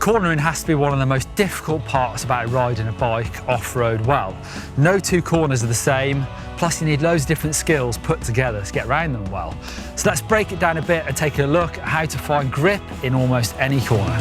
cornering has to be one of the most difficult parts about riding a bike off-road well. No two corners are the same, plus you need loads of different skills put together to get around them well. So let's break it down a bit and take a look at how to find grip in almost any corner.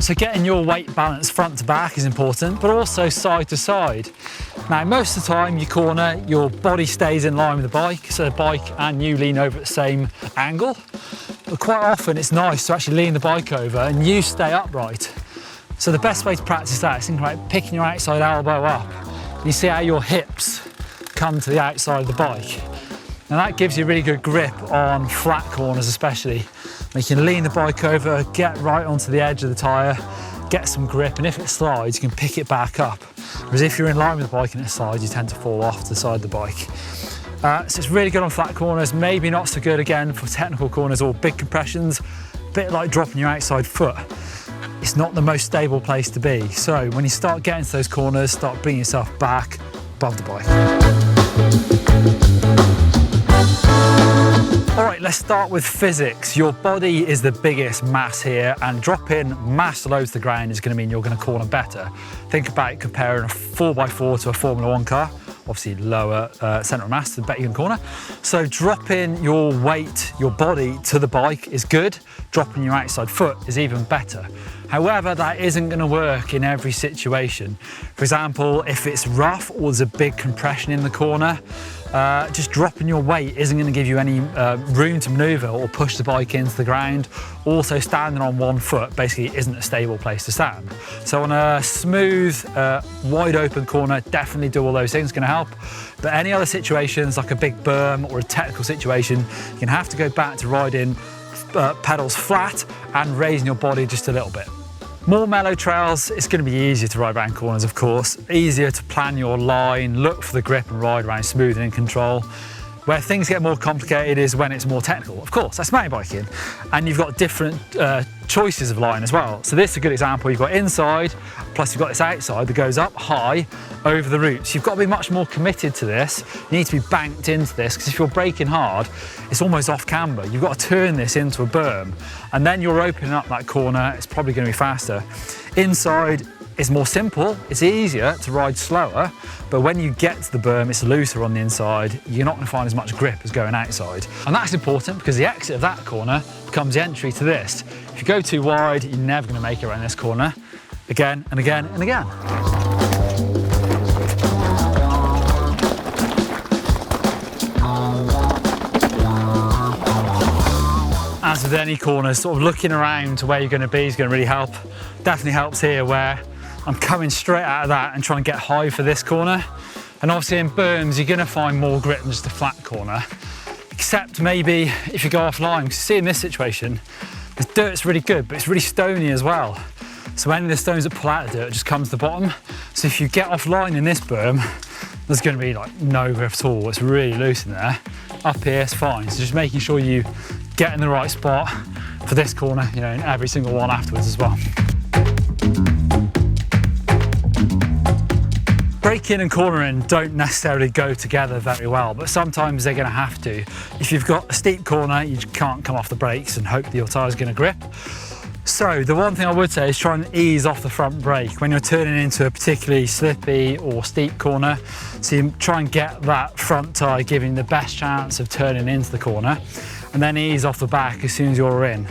So getting your weight balance front to back is important, but also side to side. Now, most of the time you corner, your body stays in line with the bike, so the bike and you lean over at the same angle. But quite often it's nice to actually lean the bike over and you stay upright. So the best way to practice that is thinking about picking your outside elbow up. And you see how your hips come to the outside of the bike. And that gives you really good grip on flat corners especially. You can lean the bike over, get right onto the edge of the tyre, get some grip, and if it slides, you can pick it back up. Whereas if you're in line with the bike and it slides, you tend to fall off to the side of the bike. So it's really good on flat corners, maybe not so good again for technical corners or big compressions, a bit like dropping your outside foot. It's not the most stable place to be. So when you start getting to those corners, start bringing yourself back above the bike. All right, let's start with physics. Your body is the biggest mass here, and dropping mass low to the ground is going to mean you're going to corner better. Think about comparing a 4x4 to a Formula 1 car. Obviously lower centre of mass, the better you can corner. So dropping your weight, your body to the bike is good. Dropping your outside foot is even better. However, that isn't going to work in every situation. For example, if it's rough or there's a big compression in the corner, just dropping your weight isn't going to give you any room to manoeuvre or push the bike into the ground. Also, standing on one foot basically isn't a stable place to stand. So on a smooth, wide open corner, definitely do all those things, going to help. But any other situations, like a big berm or a technical situation, you're going to have to go back to riding pedals flat and raising your body just a little bit. More mellow trails, it's going to be easier to ride around corners, of course. Easier to plan your line, look for the grip and ride around smooth and in control. Where things get more complicated is when it's more technical. Of course, that's mountain biking. And you've got different choices of line as well. So this is a good example. You've got inside, plus you've got this outside that goes up high over the roots. You've got to be much more committed to this. You need to be banked into this, because if you're braking hard, it's almost off camber. You've got to turn this into a berm. And then you're opening up that corner, it's probably going to be faster. Inside is more simple, it's easier to ride slower, but when you get to the berm, it's looser on the inside. You're not going to find as much grip as going outside. And that's important because the exit of that corner becomes the entry to this. If you go too wide, you're never going to make it around this corner again and again and again. As with any corner, sort of looking around to where you're going to be is going to really help. Definitely helps here where I'm coming straight out of that and trying to get high for this corner. And obviously in berms, you're going to find more grip than just a flat corner. Except maybe if you go offline, because you see in this situation, the dirt's really good, but it's really stony as well. So any of the stones that pull out the dirt just comes to the bottom. So if you get offline in this berm, there's going to be like no grip at all. It's really loose in there. Up here, it's fine. So just making sure you get in the right spot for this corner, you know, in every single one afterwards as well. Braking and cornering don't necessarily go together very well, but sometimes they're going to have to. If you've got a steep corner, you can't come off the brakes and hope that your tyre's going to grip. So the one thing I would say is try and ease off the front brake when you're turning into a particularly slippy or steep corner. So you try and get that front tyre giving you the best chance of turning into the corner, and then ease off the back as soon as you're in.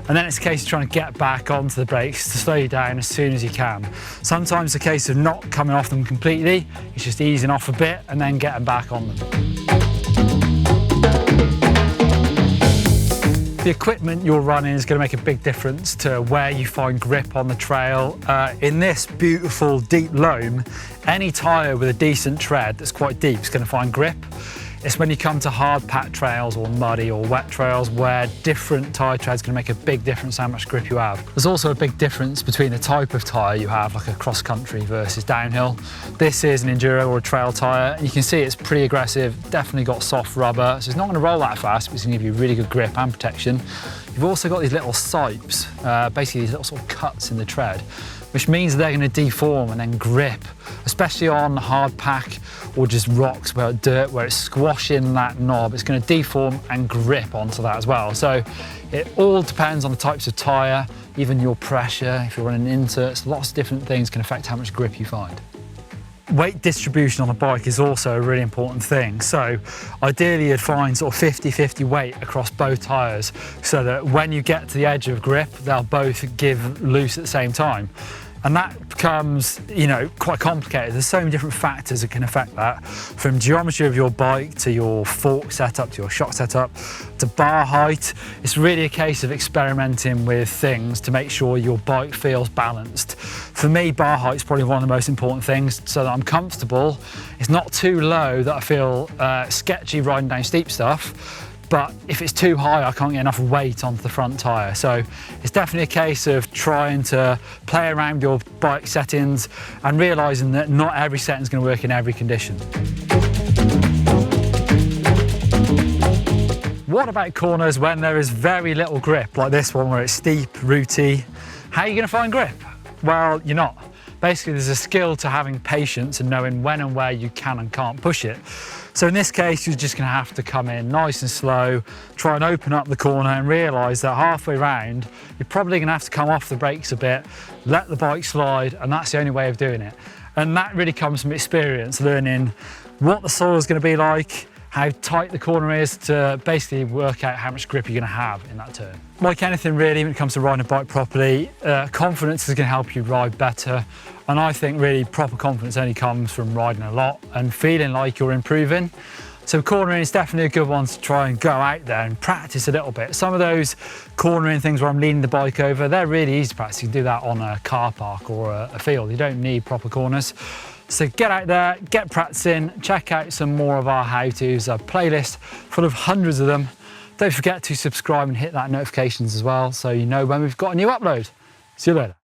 And then it's a case of trying to get back onto the brakes to slow you down as soon as you can. Sometimes it's a case of not coming off them completely, it's just easing off a bit and then getting back on them. The equipment you're running is going to make a big difference to where you find grip on the trail. In this beautiful deep loam, any tyre with a decent tread that's quite deep is going to find grip. It's when you come to hard packed trails or muddy or wet trails where different tyre tread's going to make a big difference how much grip you have. There's also a big difference between the type of tyre you have, like a cross country versus downhill. This is an enduro or a trail tyre, and you can see it's pretty aggressive, definitely got soft rubber, so it's not going to roll that fast, but it's going to give you really good grip and protection. You've also got these little sipes, basically these little sort of cuts in the tread, which means they're going to deform and then grip, especially on hard pack or just rocks where dirt, where it's squashing that knob. It's going to deform and grip onto that as well. So it all depends on the types of tyre, even your pressure, if you're running inserts, lots of different things can affect how much grip you find. Weight distribution on a bike is also a really important thing. So ideally you'd find sort of 50-50 weight across both tyres so that when you get to the edge of grip, they'll both give loose at the same time. And that becomes, quite complicated. There's so many different factors that can affect that, from geometry of your bike to your fork setup, to your shock setup, to bar height. It's really a case of experimenting with things to make sure your bike feels balanced. For me, bar height is probably one of the most important things, so that I'm comfortable. It's not too low that I feel sketchy riding down steep stuff. But if it's too high, I can't get enough weight onto the front tyre. So it's definitely a case of trying to play around with your bike settings and realising that not every setting is going to work in every condition. What about corners when there is very little grip, like this one where it's steep, rooty? How are you going to find grip? Well, you're not. Basically, there's a skill to having patience and knowing when and where you can and can't push it. So in this case, you're just going to have to come in nice and slow, try and open up the corner and realise that halfway round, you're probably going to have to come off the brakes a bit, let the bike slide, and that's the only way of doing it. And that really comes from experience, learning what the soil is going to be like, how tight the corner is, to basically work out how much grip you're going to have in that turn. Like anything really, when it comes to riding a bike properly, confidence is going to help you ride better. And I think really proper confidence only comes from riding a lot and feeling like you're improving. So cornering is definitely a good one to try and go out there and practice a little bit. Some of those cornering things where I'm leaning the bike over, they're really easy to practice. You can do that on a car park or a field. You don't need proper corners. So get out there, get practicing, check out some more of our how-tos, a playlist full of hundreds of them. Don't forget to subscribe and hit that notifications as well so you know when we've got a new upload. See you later.